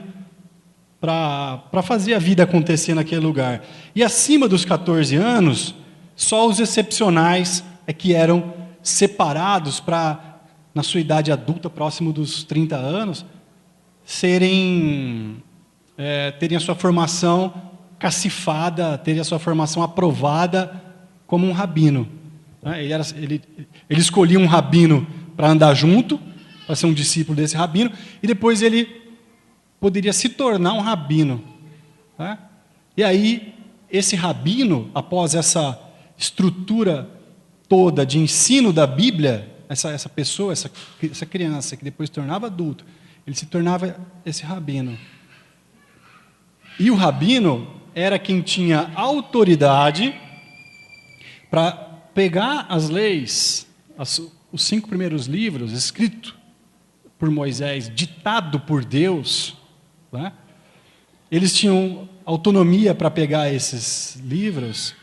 para fazer a vida acontecer naquele lugar. E acima dos 14 anos, só os excepcionais que eram separados para, na sua idade adulta, próximo dos 30 anos, terem a sua formação cacifada, terem a sua formação aprovada como um rabino. Ele escolhia um rabino para andar junto, para ser um discípulo desse rabino, e depois ele poderia se tornar um rabino. Né? E aí, esse rabino, após essa estrutura toda de ensino da Bíblia, essa pessoa, essa criança, que depois se tornava adulto, ele se tornava esse rabino. E o rabino era quem tinha autoridade para pegar as leis, os 5 primeiros livros, escritos por Moisés, ditado por Deus, né? Eles tinham autonomia para pegar esses livros,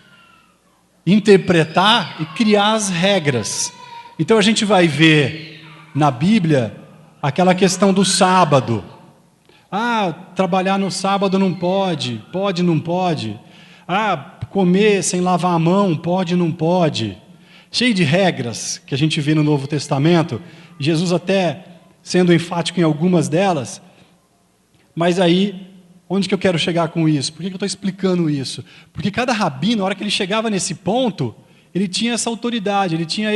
interpretar e criar as regras. Então a gente vai ver na Bíblia aquela questão do sábado. Trabalhar no sábado não pode, não pode. Comer sem lavar a mão, pode, não pode. Cheio de regras que a gente vê no Novo Testamento, Jesus até sendo enfático em algumas delas. Mas aí, onde que eu quero chegar com isso? Por que eu estou explicando isso? Porque cada rabino, na hora que ele chegava nesse ponto, ele tinha essa autoridade, ele tinha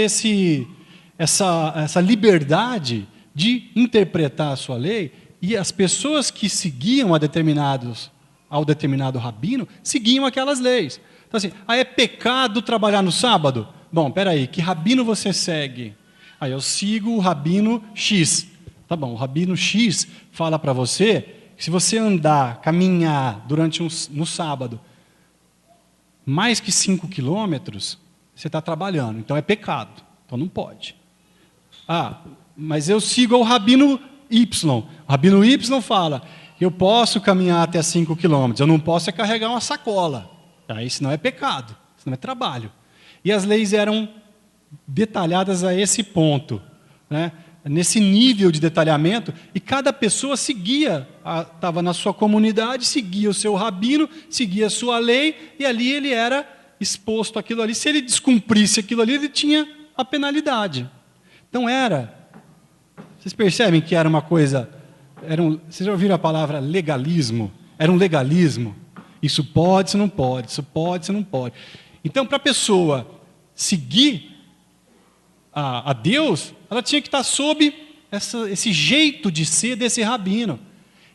essa liberdade de interpretar a sua lei, e as pessoas que seguiam ao determinado rabino, seguiam aquelas leis. Então assim, é pecado trabalhar no sábado? Bom, peraí, que rabino você segue? Eu sigo o rabino X. Tá bom, o rabino X fala para você que se você caminhar no sábado, mais que 5 quilômetros, você está trabalhando, então é pecado, então não pode. Mas eu sigo o rabino Y. O rabino Y fala, eu posso caminhar até 5 quilômetros, eu não posso carregar uma sacola. Isso não é pecado, isso não é trabalho. E as leis eram detalhadas a esse ponto, né? nesse nível de detalhamento, e cada pessoa seguia, estava na sua comunidade, seguia o seu rabino, seguia a sua lei, e ali ele era exposto àquilo ali. Se ele descumprisse aquilo ali, ele tinha a penalidade. Então vocês percebem que era uma coisa, vocês já ouviram a palavra legalismo? Era um legalismo. Isso pode, isso não pode, isso pode, isso não pode. Então, para a pessoa seguir a Deus, ela tinha que estar sob esse jeito de ser desse rabino.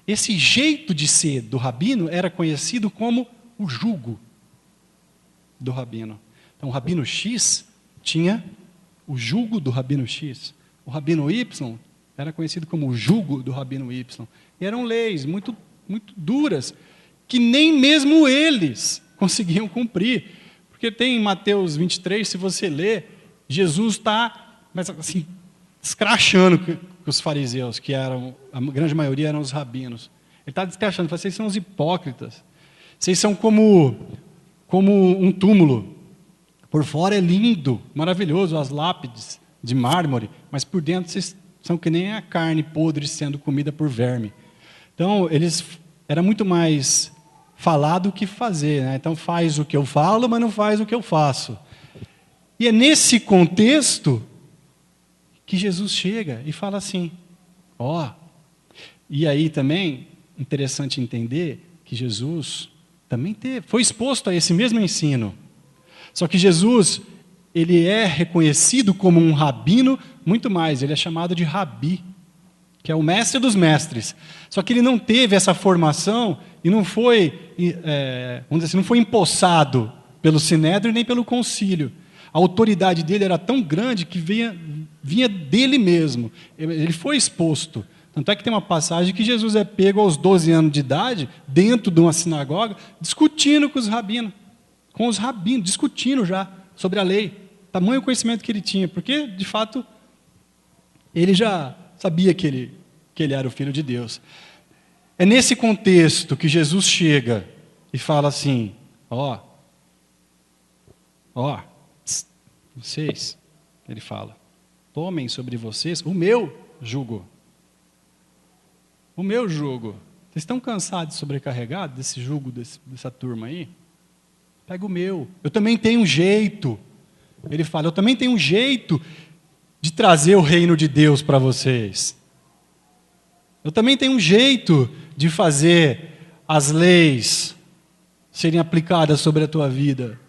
Esse jeito de ser do rabino era conhecido como o jugo do rabino. Então, o rabino X tinha o jugo do rabino X. O rabino Y era conhecido como o jugo do rabino Y. E eram leis muito, muito duras, que nem mesmo eles conseguiam cumprir. Porque tem em Mateus 23, se você ler, Jesus está, assim, escrachando com os fariseus, que eram, a grande maioria eram os rabinos. Ele está descrachando, fala, vocês são os hipócritas. Vocês são como um túmulo. Por fora é lindo, maravilhoso, as lápides de mármore, mas por dentro vocês são que nem a carne podre sendo comida por verme. Então, era muito mais falar do que fazer, né? Então, faz o que eu falo, mas não faz o que eu faço. E é nesse contexto que Jesus chega e fala assim, e aí também, interessante entender que Jesus também foi exposto a esse mesmo ensino. Só que Jesus, ele é reconhecido como um rabino, muito mais, ele é chamado de rabi, que é o mestre dos mestres. Só que ele não teve essa formação e não foi, vamos dizer assim, não foi empossado pelo Sinédrio nem pelo concílio. A autoridade dele era tão grande que vinha dele mesmo. Ele foi exposto. Tanto é que tem uma passagem que Jesus é pego aos 12 anos de idade, dentro de uma sinagoga, discutindo com os rabinos. Discutindo já sobre a lei. Tamanho conhecimento que ele tinha, porque, de fato, ele já sabia que ele era o Filho de Deus. É nesse contexto que Jesus chega e fala assim, vocês, ele fala, tomem sobre vocês o meu jugo. O meu jugo. Vocês estão cansados e sobrecarregados desse jugo, dessa turma aí? Pega o meu. Eu também tenho um jeito. Ele fala, eu também tenho um jeito de trazer o reino de Deus para vocês. Eu também tenho um jeito de fazer as leis serem aplicadas sobre a tua vida.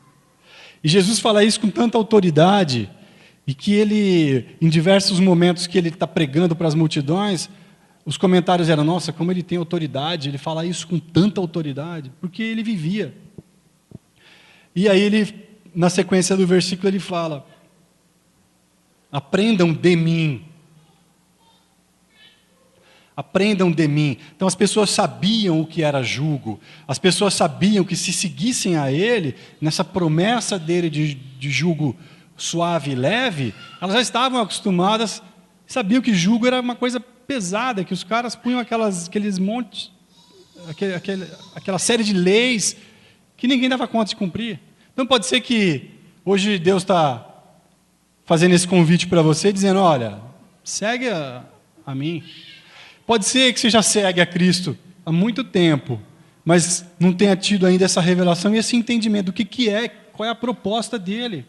E Jesus fala isso com tanta autoridade, e que ele, em diversos momentos que ele está pregando para as multidões, os comentários eram, nossa, como ele tem autoridade, ele fala isso com tanta autoridade, porque ele vivia. E aí ele, na sequência do versículo, ele fala, aprendam de mim. Aprendam de mim. Então as pessoas sabiam o que era jugo, as pessoas sabiam que se seguissem a ele, nessa promessa dele de jugo suave e leve, elas já estavam acostumadas, sabiam que jugo era uma coisa pesada, que os caras punham aqueles montes, aquela série de leis que ninguém dava conta de cumprir. Então pode ser que hoje Deus está fazendo esse convite para você, dizendo, olha, segue a mim. Pode ser que você já segue a Cristo há muito tempo, mas não tenha tido ainda essa revelação e esse entendimento do que é, qual é a proposta dele.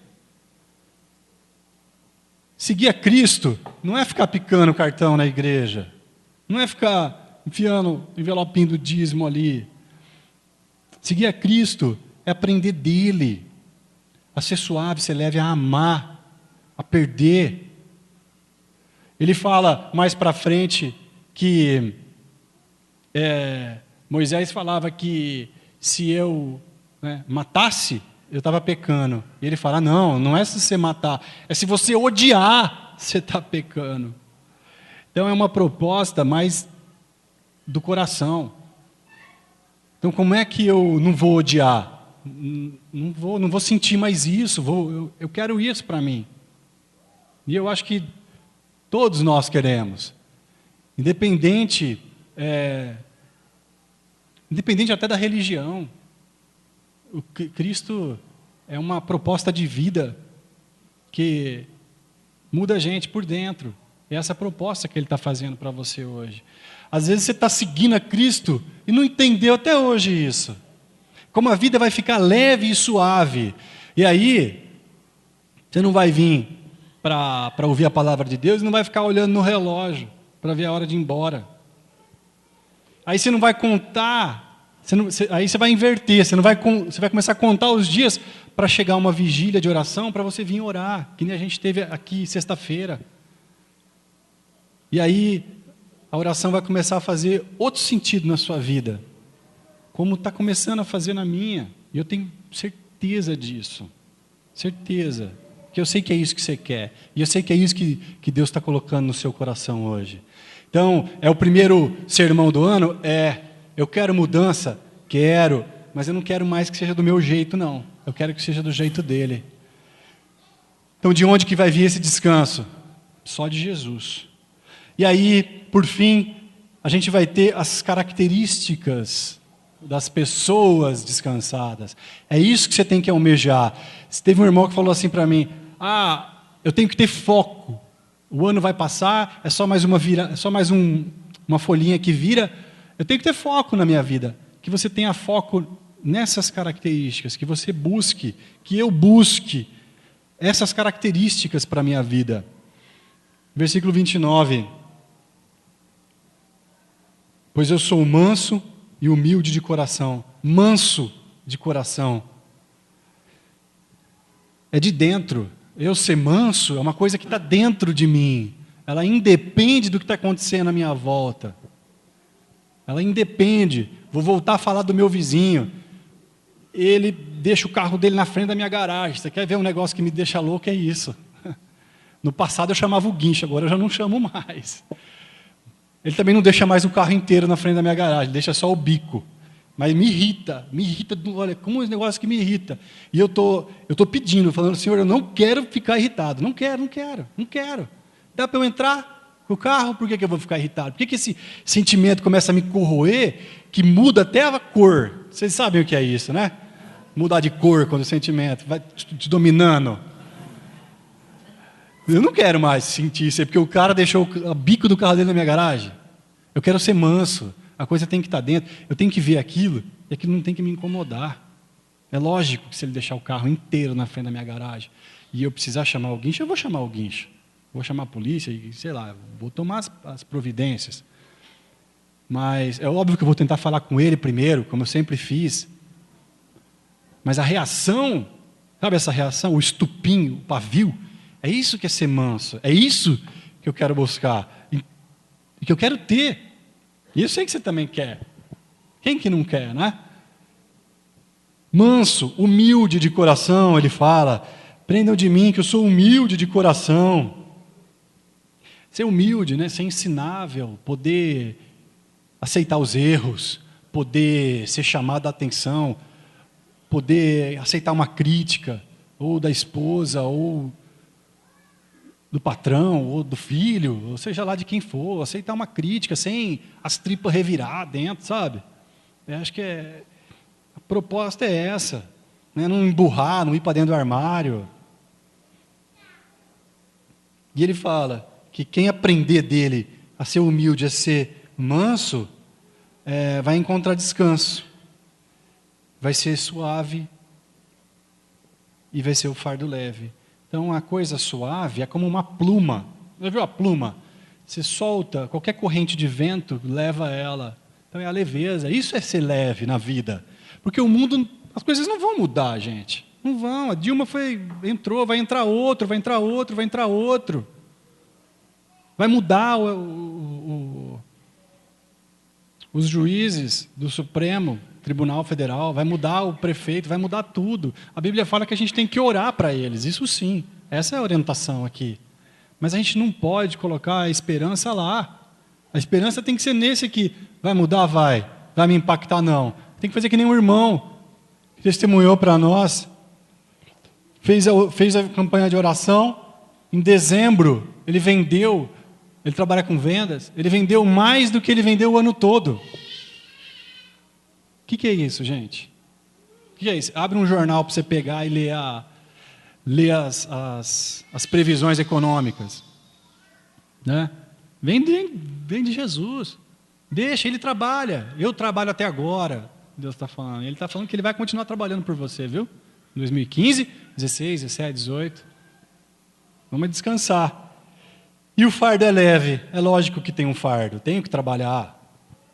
Seguir a Cristo não é ficar picando cartão na igreja, não é ficar enfiando envelopinho do dízimo ali. Seguir a Cristo é aprender dele, a ser suave, ser leve, a amar, a perder. Ele fala mais para frente que Moisés falava que se eu matasse, eu estava pecando. E ele fala, não é se você matar, é se você odiar, você está pecando. Então é uma proposta mais do coração. Então como é que eu não vou odiar? Não vou sentir mais isso, eu quero isso para mim. E eu acho que todos nós queremos. Independente até da religião. O Cristo é uma proposta de vida que muda a gente por dentro. E essa é a proposta que Ele está fazendo para você hoje. Às vezes você está seguindo a Cristo e não entendeu até hoje isso. Como a vida vai ficar leve e suave. E aí, você não vai vir para ouvir a palavra de Deus e não vai ficar olhando no relógio para ver a hora de ir embora. Aí você não vai contar, aí você vai inverter, você vai começar a contar os dias para chegar uma vigília de oração, para você vir orar, que nem a gente teve aqui sexta-feira. E aí a oração vai começar a fazer outro sentido na sua vida, como está começando a fazer na minha. E eu tenho certeza disso, certeza, que eu sei que é isso que você quer, e eu sei que é isso que Deus está colocando no seu coração hoje. Então, é o primeiro sermão do ano, eu quero mudança, quero, mas eu não quero mais que seja do meu jeito, não. Eu quero que seja do jeito dele. Então, de onde que vai vir esse descanso? Só de Jesus. E aí, por fim, a gente vai ter as características das pessoas descansadas. É isso que você tem que almejar. Teve um irmão que falou assim para mim, eu tenho que ter foco. O ano vai passar, é só mais uma folhinha que vira. Eu tenho que ter foco na minha vida. Que você tenha foco nessas características, que você busque, que eu busque essas características para a minha vida. Versículo 29. Pois eu sou manso e humilde de coração. Manso de coração. É de dentro. Eu ser manso é uma coisa que está dentro de mim. Ela independe do que está acontecendo à minha volta. Ela independe. Vou voltar a falar do meu vizinho. Ele deixa o carro dele na frente da minha garagem. Você quer ver um negócio que me deixa louco? É isso. No passado eu chamava o guincho, agora eu já não chamo mais. Ele também não deixa mais o carro inteiro na frente da minha garagem, deixa só o bico. Mas me irrita, olha, como um negócio que me irrita. E eu tô pedindo, falando, Senhor, eu não quero ficar irritado. Não quero. Dá para eu entrar com o carro? Por que eu vou ficar irritado? Por que esse sentimento começa a me corroer, que muda até a cor? Vocês sabem o que é isso, né? Mudar de cor quando o sentimento vai te dominando. Eu não quero mais sentir isso, porque o cara deixou o bico do carro dele na minha garagem. Eu quero ser manso. A coisa tem que estar dentro. Eu tenho que ver aquilo, e aquilo não tem que me incomodar. É lógico que se ele deixar o carro inteiro na frente da minha garagem, e eu precisar chamar o guincho, eu vou chamar o guincho. Vou chamar a polícia, e sei lá, vou tomar as providências. Mas é óbvio que eu vou tentar falar com ele primeiro, como eu sempre fiz. Mas a reação, sabe essa reação? O estupim, o pavio, é isso que é ser manso. É isso que eu quero buscar. E que eu quero ter. E eu sei que você também quer. Quem que não quer, né? Manso, humilde de coração, ele fala. Aprendam de mim que eu sou humilde de coração. Ser humilde, né? Ser ensinável, poder aceitar os erros, poder ser chamado a atenção, poder aceitar uma crítica, ou da esposa, ou do patrão, ou do filho, ou seja lá de quem for, aceitar uma crítica sem as tripas revirar dentro, sabe? Eu acho que a proposta é essa, né? Não emburrar, não ir para dentro do armário. E ele fala que quem aprender dele a ser humilde, a ser manso, vai encontrar descanso, vai ser suave e vai ser o fardo leve. Então, a coisa suave é como uma pluma. Já viu a pluma? Você solta, qualquer corrente de vento leva ela. Então, é a leveza. Isso é ser leve na vida. Porque o mundo, as coisas não vão mudar, gente. Não vão. A Dilma entrou, vai entrar outro, vai entrar outro, vai entrar outro. Vai mudar os juízes do Supremo Tribunal Federal, vai mudar o prefeito, vai mudar tudo. A Bíblia fala que a gente tem que orar para eles, isso sim, essa é a orientação aqui. Mas a gente não pode colocar a esperança lá. A esperança tem que ser nesse aqui. Vai mudar? Vai me impactar? Não. Tem que fazer que nem um irmão que testemunhou para nós, fez a campanha de oração, em dezembro ele trabalha com vendas, ele vendeu mais do que ele vendeu o ano todo. O que é isso, gente? O que é isso? Abre um jornal para você pegar e ler as previsões econômicas. Né? Vem de Jesus. Deixa, Ele trabalha. Eu trabalho até agora, Deus está falando. Ele está falando que Ele vai continuar trabalhando por você, viu? 2015, 16, 17, 18. Vamos descansar. E o fardo é leve. É lógico que tem um fardo. Tenho que trabalhar.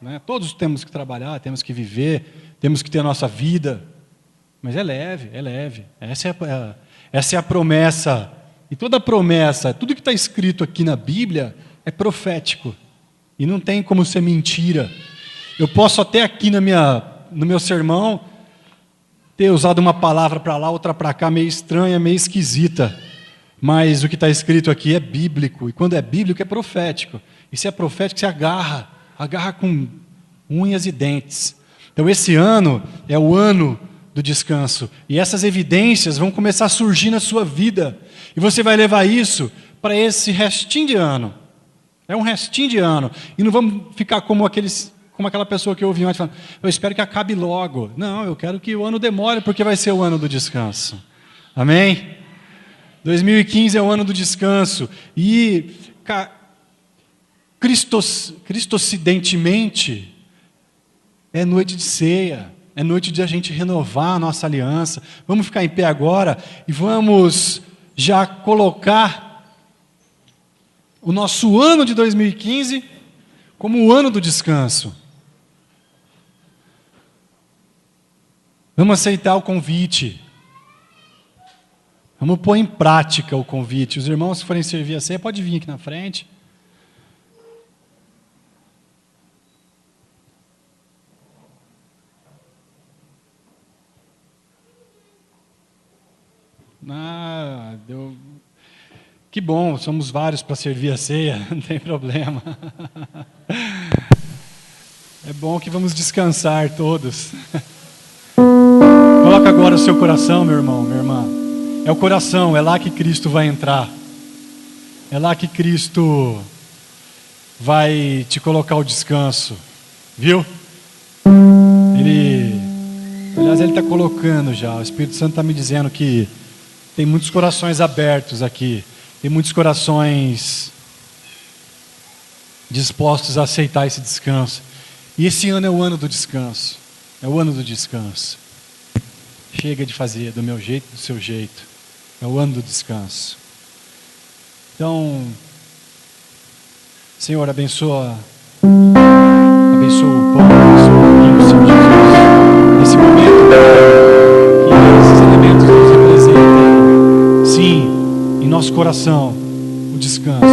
Né? Todos temos que trabalhar, temos que viver, temos que ter a nossa vida. Mas é leve, é leve. Essa é a promessa. E toda promessa, tudo que está escrito aqui na Bíblia é profético. E não tem como ser mentira. Eu posso até aqui no meu sermão ter usado uma palavra para lá, outra para cá, meio estranha, meio esquisita. Mas o que está escrito aqui é bíblico. E quando é bíblico, é profético. E se é profético, você agarra com unhas e dentes. Então esse ano é o ano do descanso. E essas evidências vão começar a surgir na sua vida. E você vai levar isso para esse restinho de ano. É um restinho de ano. E não vamos ficar como aquela pessoa que eu ouvi antes falando, eu espero que acabe logo. Não, eu quero que o ano demore, porque vai ser o ano do descanso. Amém? 2015 é o ano do descanso. E cristocidentemente é noite de ceia. É noite de a gente renovar a nossa aliança. Vamos ficar em pé agora e vamos já colocar o nosso ano de 2015 como o ano do descanso. Vamos aceitar o convite. Vamos pôr em prática o convite. Os irmãos que forem servir a ceia, pode vir aqui na frente. Que bom, somos vários para servir a ceia, não tem problema. É bom que vamos descansar todos. Coloca agora o seu coração, meu irmão, minha irmã. É o coração, é lá que Cristo vai entrar. É lá que Cristo vai te colocar o descanso. Viu? Aliás, Ele está colocando já. O Espírito Santo está me dizendo que tem muitos corações abertos aqui. Tem muitos corações dispostos a aceitar esse descanso. E esse ano é o ano do descanso. É o ano do descanso. Chega de fazer do meu jeito, do seu jeito. É o ano do descanso. Então, Senhor, abençoa o povo, abençoa o vinho, Senhor Jesus. Nesse momento, que esses elementos nos representem, sim, em nosso coração, o descanso.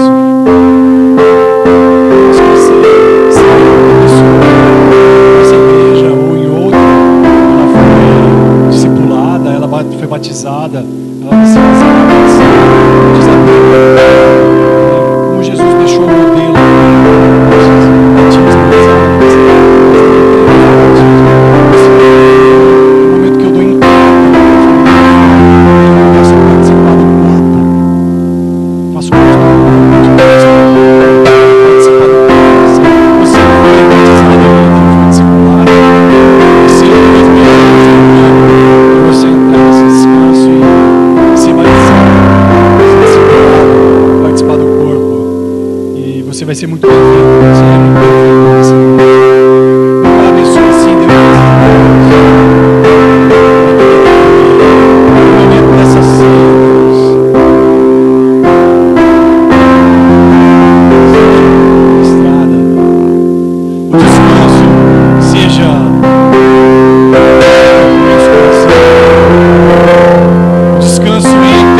Foi batizada, ela como Jesus deixou o modelo. No momento que eu dou entrada, eu começo a participar do corpo, faço parte do corpo, participar do corpo. Você foi batizado em discipulado, você você entrar nesse descanso e ser batizado, participar do corpo, e você vai ser muito bem-vindo. Você é muito bem-vindo nesse momento. Pai, abençoe sim, Deus. No momento dessa ceia, estrada, o descanso seja descanso entre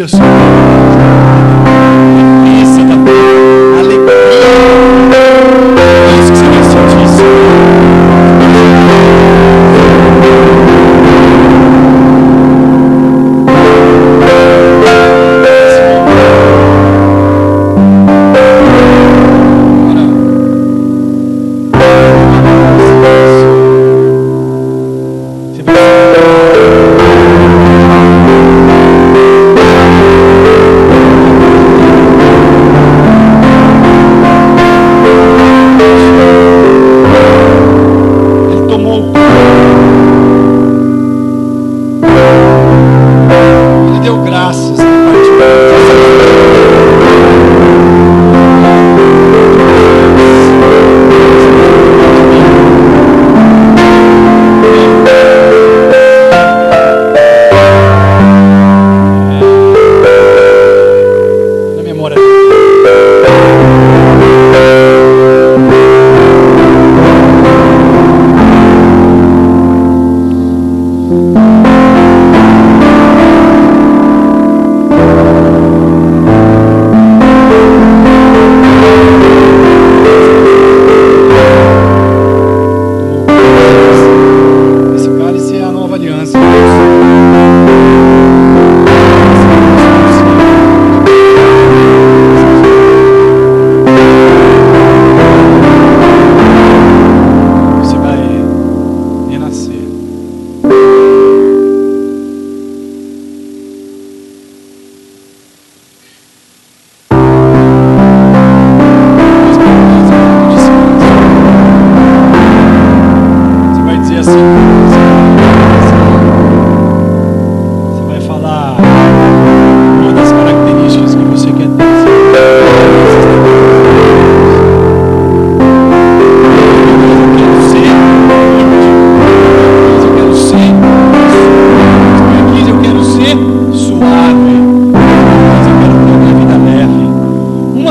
alegria sobre essa da alegria. É isso que você vai sentir, Senhor.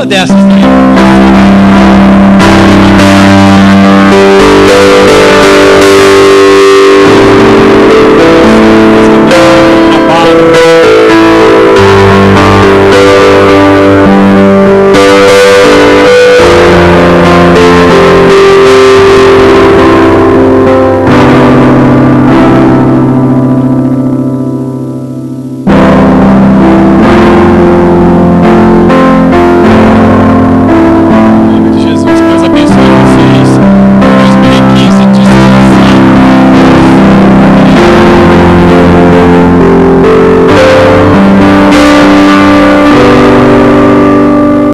Dessas, né?